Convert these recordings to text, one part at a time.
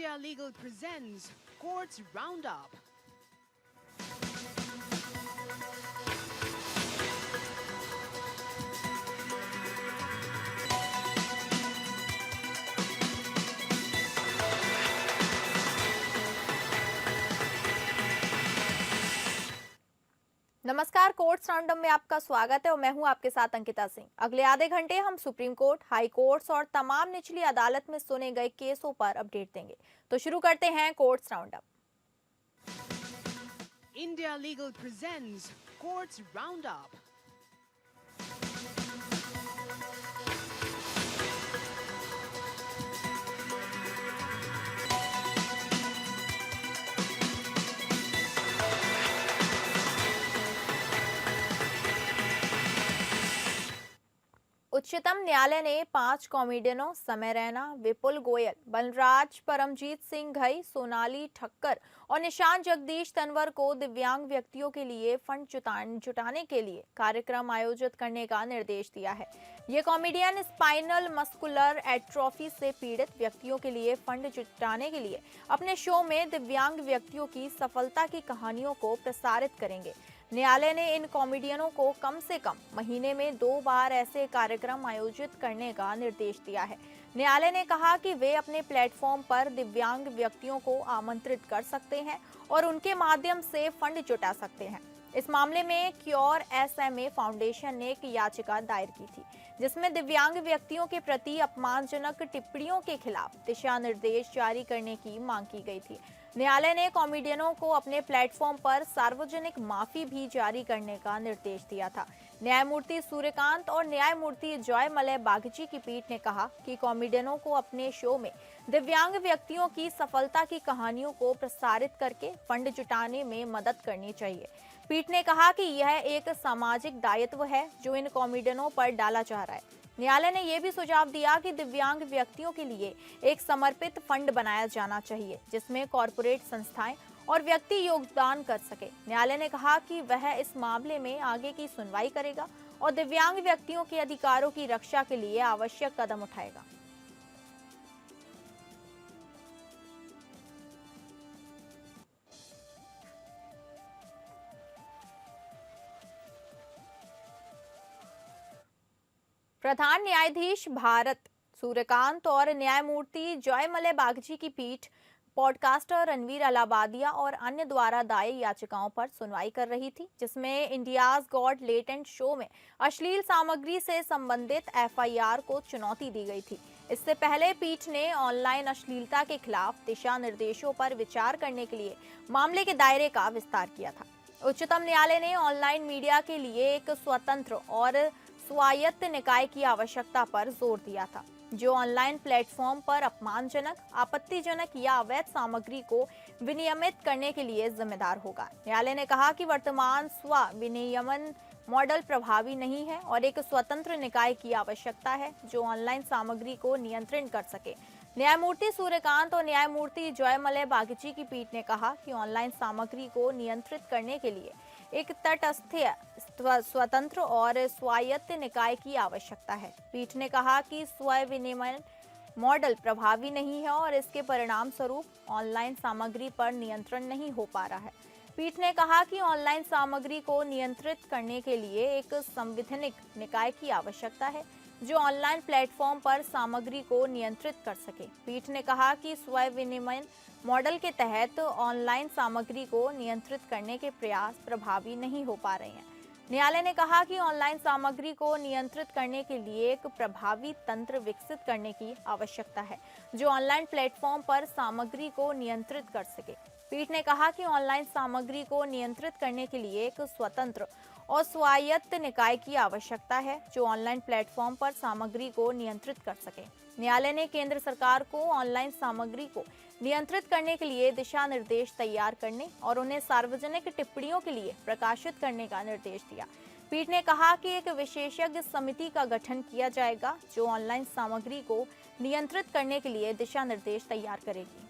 India Legal presents Courts Roundup. नमस्कार। Courts roundup में आपका स्वागत है और मैं हूं आपके साथ अंकिता सिंह। अगले आधे घंटे हम सुप्रीम कोर्ट, हाई कोर्ट्स और तमाम निचली अदालत में सुने गए केसों पर अपडेट देंगे। तो शुरू करते हैं courts roundup. India Legal presents Courts Roundup. उच्चतम न्यायालय ने 5 कॉमेडियनों समय रैना, विपुल गोयल, बलराज, परमजीत सिंह घई, सोनाली ठक्कर और निशान जगदीश तंवर को दिव्यांग व्यक्तियों के लिए फंड जुटाने के लिए कार्यक्रम आयोजित करने का निर्देश दिया है। ये कॉमेडियन स्पाइनल मस्कुलर एट्रोफी से पीड़ित व्यक्तियों के लिए फंड जुटाने के लिए अपने शो में दिव्यांग व्यक्तियों की सफलता की कहानियों को प्रसारित करेंगे। न्यायालय ने इन कॉमेडियनों को कम से कम महीने में 2 बार ऐसे कार्यक्रम आयोजित करने का निर्देश दिया है। न्यायालय ने कहा कि वे अपने प्लेटफॉर्म पर दिव्यांग व्यक्तियों को आमंत्रित कर सकते हैं और उनके माध्यम से फंड जुटा सकते हैं। इस मामले में क्योर एसएमए फाउंडेशन ने एक याचिका दायर की थी, जिसमें दिव्यांग व्यक्तियों के प्रति अपमानजनक टिप्पणियों के खिलाफ दिशा निर्देश जारी करने की मांग की गई थी। न्यायालय ने कॉमेडियनों को अपने प्लेटफॉर्म पर सार्वजनिक माफी भी जारी करने का निर्देश दिया था। न्यायमूर्ति सूर्यकांत और न्यायमूर्ति जयमलय बागची की पीठ ने कहा कि कॉमेडियनों को अपने शो में दिव्यांग व्यक्तियों की सफलता की कहानियों को प्रसारित करके फंड जुटाने में मदद करनी चाहिए। पीठ ने कहा कि यह एक सामाजिक दायित्व है जो इन कॉमेडियनों पर डाला जा रहा है। न्यायालय ने यह भी सुझाव दिया कि दिव्यांग व्यक्तियों के लिए एक समर्पित फंड बनाया जाना चाहिए, जिसमें कॉरपोरेट संस्थाएं और व्यक्ति योगदान कर सके। न्यायालय ने कहा कि वह इस मामले में आगे की सुनवाई करेगा और दिव्यांग व्यक्तियों के अधिकारों की रक्षा के लिए आवश्यक कदम उठाएगा। प्रधान न्यायाधीश भारत सूर्यकांत और न्यायमूर्ति जयमलय बागची की पीठ पॉडकास्टर रणवीर अलाहाबादिया और अन्य द्वारा दायर याचिकाओं पर सुनवाई कर रही थी, जिसमें इंडियाज गॉट लेटेंट शो में अश्लील सामग्री से संबंधित एफआईआर को चुनौती दी गई थी। इससे पहले पीठ ने ऑनलाइन अश्लीलता के खिलाफ दिशा निर्देशों पर विचार करने के लिए मामले के दायरे का विस्तार किया था। उच्चतम न्यायालय ने ऑनलाइन मीडिया के लिए एक स्वतंत्र और स्वायत्त निकाय की आवश्यकता पर जोर दिया था, जो ऑनलाइन प्लेटफॉर्म पर अपमानजनक, आपत्तिजनक या अवैध सामग्री को विनियमित करने के लिए जिम्मेदार होगा। न्यायालय ने कहा कि वर्तमान स्व विनियमन मॉडल प्रभावी नहीं है और एक स्वतंत्र निकाय की आवश्यकता है जो ऑनलाइन सामग्री को नियंत्रित कर सके। न्यायमूर्ति सूर्यकांत और न्यायमूर्ति जयमलय बागची की पीठ ने कहा कि ऑनलाइन सामग्री को नियंत्रित करने के लिए एक तटस्थ, स्वतंत्र और स्वायत्त निकाय की आवश्यकता है। पीठ ने कहा कि स्व विनियमन मॉडल प्रभावी नहीं है और इसके परिणाम स्वरूप ऑनलाइन सामग्री पर नियंत्रण नहीं हो पा रहा है। पीठ ने कहा कि ऑनलाइन सामग्री को नियंत्रित करने के लिए एक संवैधानिक निकाय की आवश्यकता है जो ऑनलाइन प्लेटफॉर्म पर सामग्री को नियंत्रित कर सके। पीठ ने कहा कि स्व विनियमन मॉडल के तहत ऑनलाइन सामग्री को नियंत्रित करने के प्रयास प्रभावी नहीं हो पा रहे हैं। न्यायालय ने कहा कि ऑनलाइन सामग्री को नियंत्रित करने के लिए एक प्रभावी तंत्र विकसित करने की आवश्यकता है जो ऑनलाइन प्लेटफॉर्म पर सामग्री को नियंत्रित कर सके। पीठ ने कहा कि ऑनलाइन सामग्री को नियंत्रित करने के लिए एक स्वतंत्र और स्वायत्त निकाय की आवश्यकता है जो ऑनलाइन प्लेटफॉर्म पर सामग्री को नियंत्रित कर सके। न्यायालय ने केंद्र सरकार को ऑनलाइन सामग्री को नियंत्रित करने के लिए दिशा निर्देश तैयार करने और उन्हें सार्वजनिक टिप्पणियों के लिए प्रकाशित करने का निर्देश दिया। पीठ ने कहा कि एक विशेषज्ञ समिति का गठन किया जाएगा जो ऑनलाइन सामग्री को नियंत्रित करने के लिए दिशा निर्देश तैयार करेगी।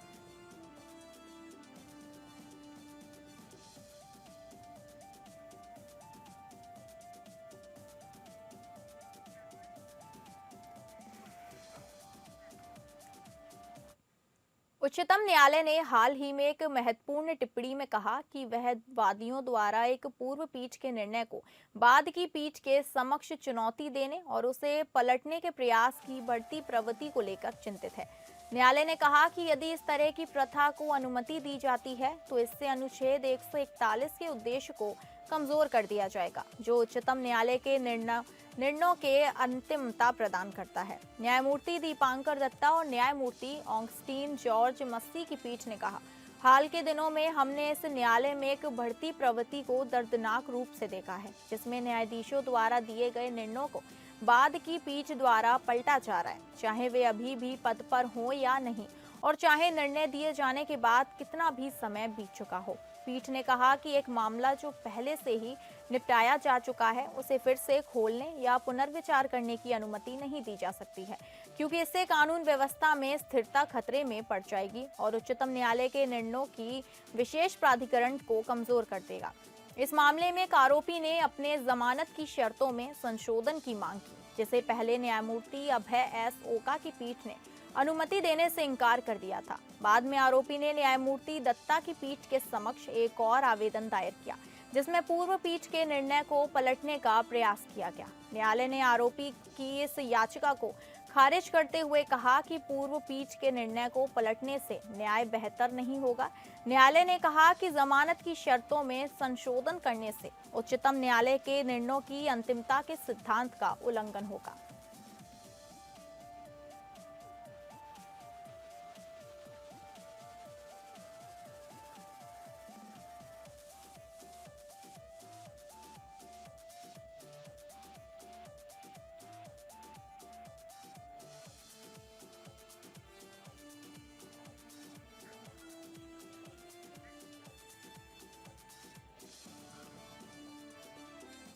उच्चतम न्यायालय ने हाल ही में एक महत्वपूर्ण टिप्पणी में कहा कि वह वादियों द्वारा एक पूर्व पीठ के निर्णय को बाद की पीठ के समक्ष चुनौती देने और उसे पलटने के प्रयास की बढ़ती प्रवृत्ति को लेकर चिंतित है। न्यायालय ने कहा कि यदि इस तरह की प्रथा को अनुमति दी जाती है तो इससे अनुच्छेद 141 के उद्देश्य को कमजोर कर दिया जाएगा, जो उच्चतम न्यायालय के निर्णयों के अंतिमता प्रदान करता है। न्यायमूर्ति दीपांकर दत्ता और न्यायमूर्ति ऑगस्टीन जॉर्ज मस्सी की पीठ ने कहा, हाल के दिनों में हमने इस न्यायालय में एक बढ़ती प्रवृत्ति को दर्दनाक रूप से देखा है, जिसमें न्यायाधीशों द्वारा दिए गए निर्णयों को बाद की पीठ द्वारा पलटा जा रहा है, चाहे वे अभी भी पद पर हों या नहीं, और चाहे निर्णय दिए जाने के बाद कितना भी समय बीत चुका हो। पीठ ने कहा कि एक मामला जो पहले से ही निपटाया जा चुका है, उसे फिर से खोलने या पुनर्विचार करने की अनुमति नहीं दी जा सकती है, क्योंकि इससे कानून व्यवस्था में स्थिरता खतरे में पड़ जाएगी और उच्चतम न्यायालय के निर्णयों की विशेष प्राधिकरण को कमजोर कर देगा। इस मामले में एक आरोपी ने अपने जमानत की शर्तों में संशोधन की मांग की, जिसे पहले न्यायमूर्ति अभय एस ओका की पीठ ने अनुमति देने से इनकार कर दिया था। बाद में आरोपी ने न्यायमूर्ति दत्ता की पीठ के समक्ष एक और आवेदन दायर किया, जिसमें पूर्व पीठ के निर्णय को पलटने का प्रयास किया गया। न्यायालय ने आरोपी की इस याचिका को खारिज करते हुए कहा कि पूर्व पीठ के निर्णय को पलटने से न्याय बेहतर नहीं होगा। न्यायालय ने कहा कि जमानत की शर्तों में संशोधन करने से उच्चतम न्यायालय के निर्णयों की अंतिमता के सिद्धांत का उल्लंघन होगा।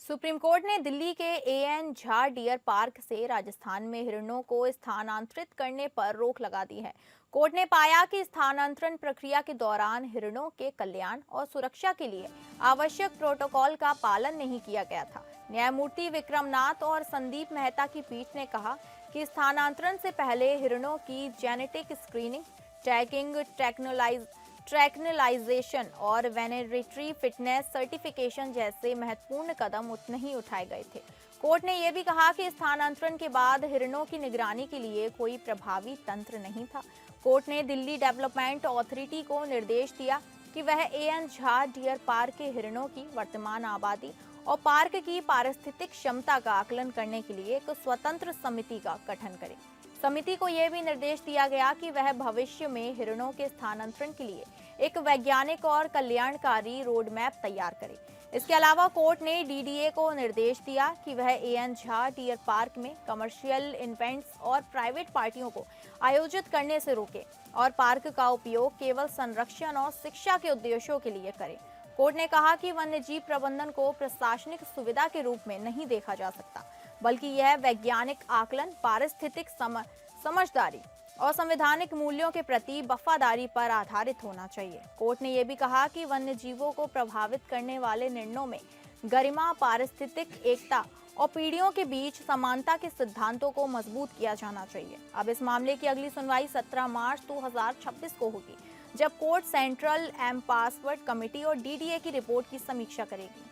सुप्रीम कोर्ट ने दिल्ली के एएन झा डियर पार्क से राजस्थान में हिरणों को स्थानांतरित करने पर रोक लगा दी है। कोर्ट ने पाया कि स्थानांतरण प्रक्रिया के दौरान हिरणों के कल्याण और सुरक्षा के लिए आवश्यक प्रोटोकॉल का पालन नहीं किया गया था। न्यायमूर्ति विक्रमनाथ और संदीप मेहता की पीठ ने कहा कि स्थानांतरण से पहले हिरणों की जेनेटिक स्क्रीनिंग, टैगिंग, ट्रैक्नलाइजेशन और वेटरनरी फिटनेस सर्टिफिकेशन जैसे महत्वपूर्ण कदम नहीं उठाए गए थे। कोर्ट ने यह भी कहा कि स्थानांतरण के बाद हिरणों की निगरानी के लिए कोई प्रभावी तंत्र नहीं था। कोर्ट ने दिल्ली डेवलपमेंट अथॉरिटी को निर्देश दिया कि वह एएन झा डियर पार्क के हिरणों की वर्तमान आबादी और पार्क की पारिस्थितिक क्षमता का आकलन करने के लिए एक स्वतंत्र समिति का गठन करे। समिति को यह भी निर्देश दिया गया कि वह भविष्य में हिरणों के स्थानांतरण के लिए एक वैज्ञानिक और कल्याणकारी रोड मैप तैयार करे। इसके अलावा कोर्ट ने डीडीए को निर्देश दिया कि वह एएन झा डियर पार्क में कमर्शियल इवेंट्स और प्राइवेट पार्टियों को आयोजित करने से रोके और पार्क का उपयोग केवल संरक्षण और शिक्षा के उद्देश्यों के लिए करे। कोर्ट ने कहा कि वन्यजीव प्रबंधन को प्रशासनिक सुविधा के रूप में नहीं देखा जा सकता, बल्कि यह वैज्ञानिक आकलन, पारिस्थितिक समझदारी और संवैधानिक मूल्यों के प्रति वफादारी पर आधारित होना चाहिए। कोर्ट ने यह भी कहा कि वन्य जीवों को प्रभावित करने वाले निर्णयों में गरिमा, पारिस्थितिक एकता और पीढ़ियों के बीच समानता के सिद्धांतों को मजबूत किया जाना चाहिए। अब इस मामले की अगली सुनवाई 17 मार्च 2026 को होगी, जब कोर्ट सेंट्रल एम्पासमेंट कमेटी और डीडीए की रिपोर्ट की समीक्षा करेगी।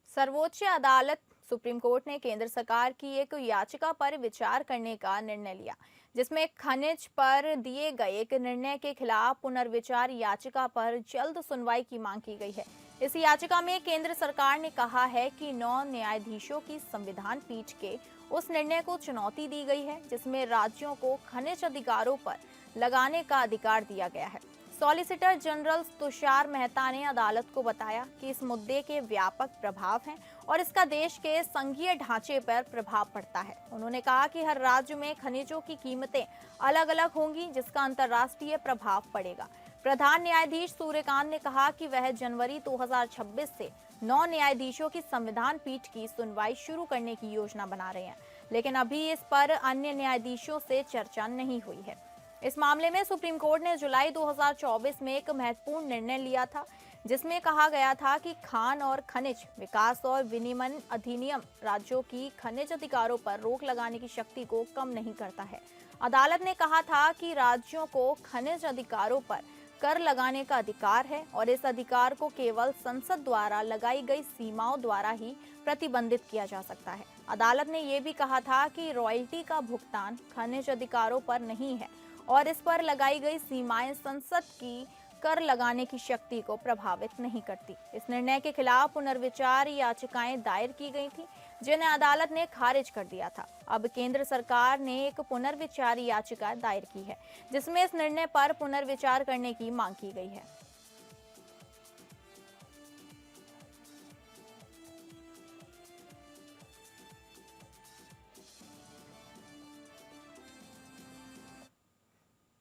सर्वोच्च अदालत सुप्रीम कोर्ट ने केंद्र सरकार की एक याचिका पर विचार करने का निर्णय लिया, जिसमें खनिज पर दिए गए एक निर्णय के खिलाफ पुनर्विचार याचिका पर जल्द सुनवाई की मांग की गई है। इस याचिका में केंद्र सरकार ने कहा है कि 9 न्यायाधीशों की संविधान पीठ के उस निर्णय को चुनौती दी गई है, जिसमें राज्यों को खनिज अधिकारों पर लगाने का अधिकार दिया गया है। सॉलिसिटर जनरल तुषार मेहता ने अदालत को बताया कि इस मुद्दे के व्यापक प्रभाव हैं और इसका देश के संघीय ढांचे पर प्रभाव पड़ता है। उन्होंने कहा कि हर राज्य में खनिजों की कीमतें अलग अलग होंगी, जिसका अंतर्राष्ट्रीय प्रभाव पड़ेगा। प्रधान न्यायाधीश सूर्यकांत ने कहा कि वह जनवरी 2026 से 9 न्यायाधीशों की संविधान पीठ की सुनवाई शुरू करने की योजना बना रहे हैं। लेकिन अभी इस पर अन्य न्यायाधीशों से चर्चा नहीं हुई है। इस मामले में सुप्रीम कोर्ट ने जुलाई 2024 में एक महत्वपूर्ण निर्णय लिया था, जिसमें कहा गया था कि खान और खनिज विकास और विनियमन अधिनियम राज्यों की खनिज अधिकारों पर रोक लगाने की शक्ति को कम नहीं करता है। अदालत ने कहा था कि राज्यों को खनिज अधिकारों पर कर लगाने का अधिकार है और इस अधिकार को केवल संसद द्वारा लगाई गई सीमाओं द्वारा ही प्रतिबंधित किया जा सकता है। अदालत ने यह भी कहा था कि रॉयल्टी का भुगतान खनिज अधिकारों पर नहीं है और इस पर लगाई गई सीमाएं संसद की कर लगाने की शक्ति को प्रभावित नहीं करती। इस निर्णय के खिलाफ पुनर्विचार याचिकाएं दायर की गई थी, जिन्हें अदालत ने खारिज कर दिया था। अब केंद्र सरकार ने एक पुनर्विचार याचिका दायर की है, जिसमें इस निर्णय पर पुनर्विचार करने की मांग की गई है।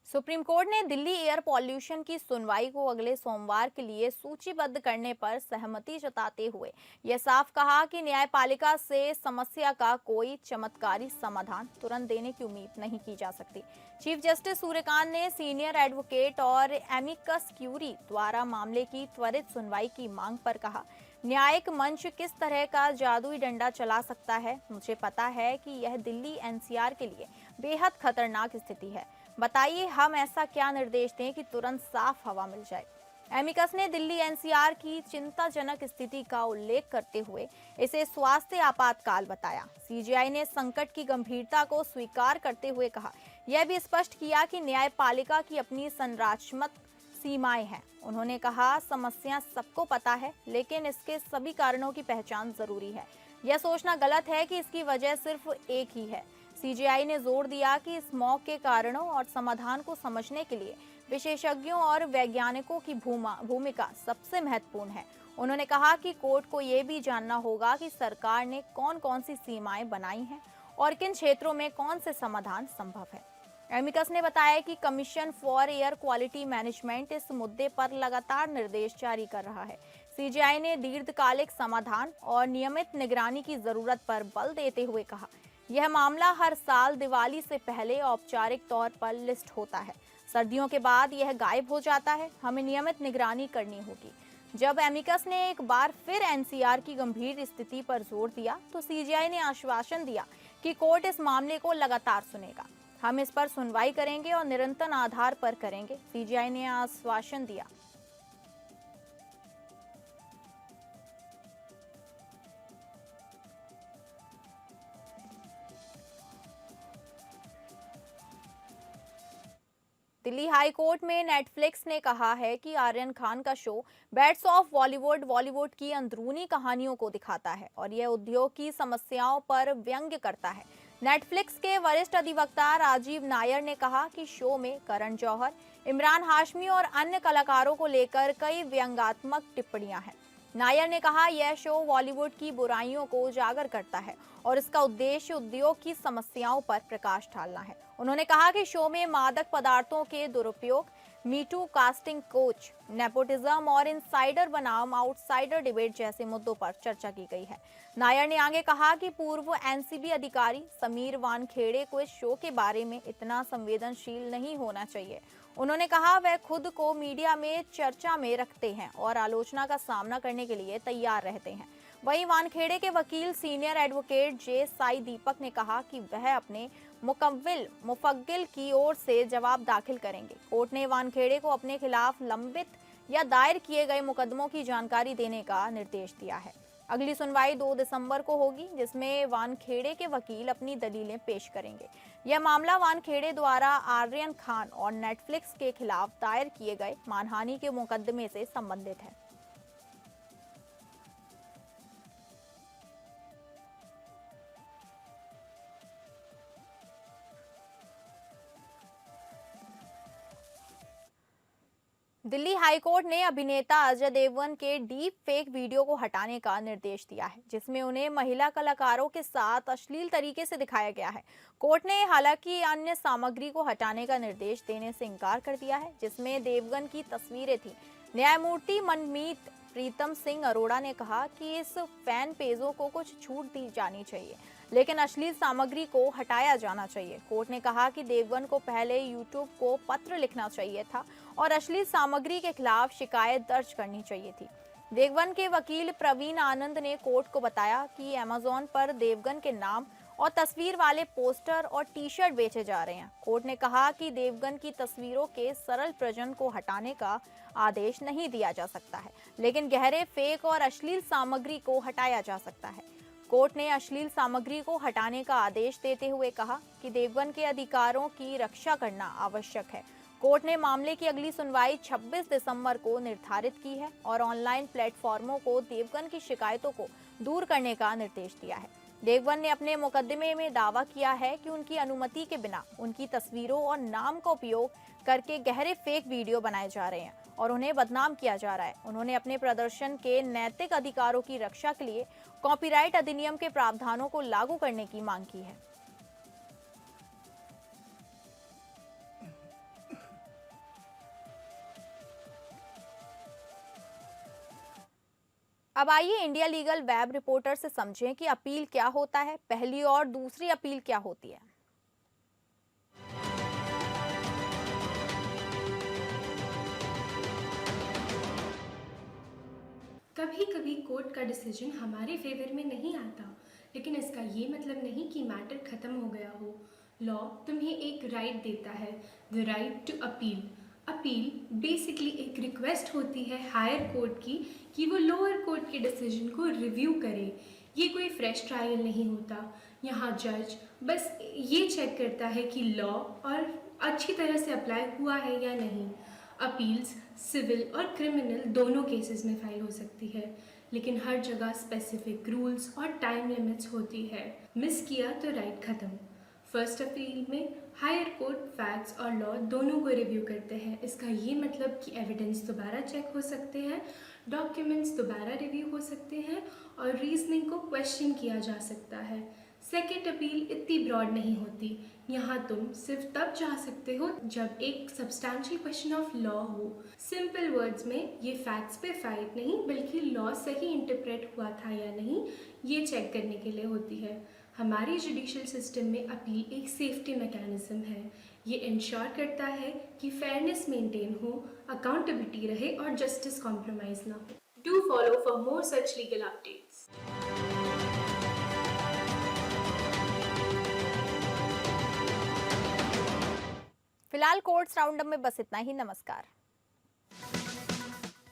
सुप्रीम कोर्ट ने दिल्ली एयर पॉल्यूशन की सुनवाई को अगले सोमवार के लिए सूचीबद्ध करने पर सहमति जताते हुए यह साफ कहा कि न्यायपालिका से समस्या का कोई चमत्कारी समाधान तुरंत देने की उम्मीद नहीं की जा सकती। चीफ जस्टिस सूर्यकांत ने सीनियर एडवोकेट और एमिकस क्यूरी द्वारा मामले की त्वरित सुनवाई की मांग पर कहा, न्यायिक मंच किस तरह का जादुई डंडा चला सकता है? मुझे पता है कि यह दिल्ली एनसीआर के लिए बेहद खतरनाक स्थिति है। बताइए हम ऐसा क्या निर्देश दें कि तुरंत साफ हवा मिल जाए। एमिकस ने दिल्ली एनसीआर की चिंताजनक स्थिति का उल्लेख करते हुए इसे स्वास्थ्य आपातकाल बताया। सीजेआई ने संकट की गंभीरता को स्वीकार करते हुए कहा, यह भी स्पष्ट किया कि न्यायपालिका की अपनी संरचनात्मक सीमाएं हैं। उन्होंने कहा, समस्या सबको पता है, लेकिन इसके सभी कारणों की पहचान जरूरी है। यह सोचना गलत है कि इसकी वजह सिर्फ एक ही है। सीजेआई ने जोर दिया कि इस स्मॉग के कारणों और समाधान को समझने के लिए विशेषज्ञों और वैज्ञानिकों की भूमिका सबसे महत्वपूर्ण है। उन्होंने कहा कि कोर्ट को ये भी जानना होगा कि सरकार ने कौन कौन सी सीमाएं बनाई हैं और किन क्षेत्रों में कौन से समाधान संभव है। एमिकस ने बताया कि commission for air quality management इस मुद्दे पर लगातार निर्देश जारी कर रहा है। सीजेआई ने दीर्घकालिक समाधान और नियमित निगरानी की जरूरत पर बल देते हुए कहा, यह मामला हर साल दिवाली से पहले औपचारिक तौर पर लिस्ट होता है। सर्दियों के बाद यह गायब हो जाता है। हमें नियमित निगरानी करनी होगी। जब एमिकस ने एक बार फिर एनसीआर की गंभीर स्थिति पर जोर दिया, तो सीजेआई ने आश्वासन दिया कि कोर्ट इस मामले को लगातार सुनेगा। हम इस पर सुनवाई करेंगे और निरंतर आधार पर करेंगे, सीजेआई ने आश्वासन दिया। दिल्ली हाई कोर्ट में नेटफ्लिक्स ने कहा है कि आर्यन खान का शो बैट्स ऑफ बॉलीवुड की अंदरूनी कहानियों को दिखाता है और यह उद्योग की समस्याओं पर व्यंग्य करता है। नेटफ्लिक्स के वरिष्ठ अधिवक्ता राजीव नायर ने कहा कि शो में करण जौहर, इमरान हाशमी और अन्य कलाकारों को लेकर कई व्यंग्यात्मक टिप्पणियां हैं। नायर ने कहा, यह शो बॉलीवुड की बुराइयों को उजागर करता है और इसका उद्देश्य उद्योग की समस्याओं पर प्रकाश डालना है। उन्होंने कहा कि शो में मादक पदार्थों के दुरुपयोग, मीटू, कास्टिंग कोच, नेपोटिज्म और इनसाइडर बनाम आउटसाइडर डिबेट जैसे मुद्दों पर चर्चा की गई है। नायर ने आगे कहा कि पूर्व एनसीबी अधिकारी समीर वानखेड़े को इस शो के बारे में इतना संवेदनशील नहीं होना चाहिए। उन्होंने कहा, वह खुद को मीडिया में चर्चा में रखते हैं और आलोचना का सामना करने के लिए तैयार रहते हैं। वहीं वानखेड़े के वकील सीनियर एडवोकेट जे साई दीपक ने कहा कि वह अपने मुफक्किल की ओर से जवाब दाखिल करेंगे। कोर्ट ने वानखेड़े को अपने खिलाफ लंबित या दायर किए गए मुकदमों की जानकारी देने का निर्देश दिया है। अगली सुनवाई 2 दिसंबर को होगी, जिसमें वानखेड़े के वकील अपनी दलीलें पेश करेंगे। यह मामला वानखेड़े द्वारा आर्यन खान और नेटफ्लिक्स के खिलाफ दायर किए गए मानहानि के मुकदमे से संबंधित है। दिल्ली हाईकोर्ट ने अभिनेता अजय देवगन के डीप फेक वीडियो को हटाने का निर्देश दिया है, जिसमें उन्हें महिला कलाकारों के साथ अश्लील तरीके से दिखाया गया है। कोर्ट ने हालांकि अन्य सामग्री को हटाने का निर्देश देने से इनकार कर दिया है, जिसमें देवगन की तस्वीरें थीं। न्यायमूर्ति मनमीत प्रीतम सिंह अरोड़ा ने कहा कि इस फैन पेजों को कुछ छूट दी जानी चाहिए। लेकिन अश्लील सामग्री को हटाया जाना चाहिए। कोर्ट ने कहा कि देवगन को पहले यूट्यूब को पत्र लिखना चाहिए था और अश्लील सामग्री के खिलाफ शिकायत दर्ज करनी चाहिए थी। देवगन के वकील प्रवीण आनंद ने कोर्ट को बताया कि अमेज़न पर देवगन के नाम और तस्वीर वाले पोस्टर और टी-शर्ट बेचे जा रहे हैं। कोर्ट ने कहा कि देवगन की तस्वीरों के सरल प्रजन को हटाने का आदेश नहीं दिया जा सकता है, लेकिन गहरे फेक और अश्लील सामग्री को हटाया जा सकता है। कोर्ट ने अश्लील सामग्री को हटाने का आदेश देते हुए कहा कि देवगन के अधिकारों की रक्षा करना आवश्यक है। कोर्ट ने मामले की अगली सुनवाई 26 दिसंबर को निर्धारित की है और ऑनलाइन प्लेटफॉर्मों को देवगन की शिकायतों को दूर करने का निर्देश दिया है। देवगन ने अपने मुकदमे में दावा किया है कि उनकी अनुमति के बिना उनकी तस्वीरों और नाम का उपयोग करके गहरे फेक वीडियो बनाए जा रहे हैं और उन्हें बदनाम किया जा रहा है। उन्होंने अपने प्रदर्शन के नैतिक अधिकारों की रक्षा के लिए कॉपीराइट अधिनियम के प्रावधानों को लागू करने की मांग की है। अब आइए इंडिया लीगल वेब रिपोर्टर से समझें कि अपील क्या होता है, पहली और दूसरी अपील क्या होती है। कभी कभी कोर्ट का डिसीजन हमारे फेवर में नहीं आता, लेकिन इसका ये मतलब नहीं कि मैटर खत्म हो गया हो। लॉ तुम्हें एक राइट देता है, the right to appeal. Appeal basically एक रिक्वेस्ट होती है हायर कोर्ट की कि वो लोअर कोर्ट के डिसीजन को रिव्यू करे। ये कोई फ्रेश ट्रायल नहीं होता। यहाँ जज बस ये चेक करता है कि लॉ और अच्छी तरह से अप्लाई हुआ है या नहीं। अपील्स सिविल और क्रिमिनल दोनों केसेस में फाइल हो सकती है, लेकिन हर जगह स्पेसिफिक रूल्स और टाइम लिमिट्स होती है। मिस किया तो राइट खत्म। फर्स्ट अपील में हायर कोर्ट फैक्ट्स और लॉ दोनों को रिव्यू करते हैं। इसका ये मतलब कि एविडेंस दोबारा चेक हो सकते हैं, डॉक्यूमेंट्स दोबारा रिव्यू हो सकते हैं और रीजनिंग को क्वेश्चन किया जा सकता है। सेकेंड अपील इतनी ब्रॉड नहीं होती। यहाँ तुम सिर्फ तब जा सकते हो जब एक सब्सटैंशियल क्वेश्चन ऑफ लॉ हो। सिंपल वर्ड्स में ये फैक्ट्स पे फाइट नहीं, बल्कि लॉ सही इंटरप्रेट हुआ था या नहीं, ये चेक करने के लिए होती है। हमारे जुडिशियल सिस्टम में अपील एक सेफ्टी मैकेनिज्म है। ये इंश्योर करता है कि फेयरनेस मेंटेन हो, अकाउंटेबिलिटी रहे और जस्टिस कॉम्प्रोमाइज ना हो। Do follow for more such legal updates. फिलहाल कोर्ट्स राउंडअप में बस इतना ही। नमस्कार।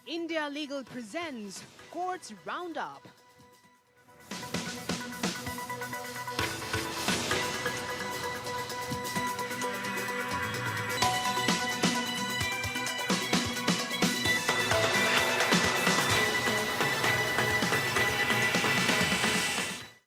India Legal presents Courts Roundup.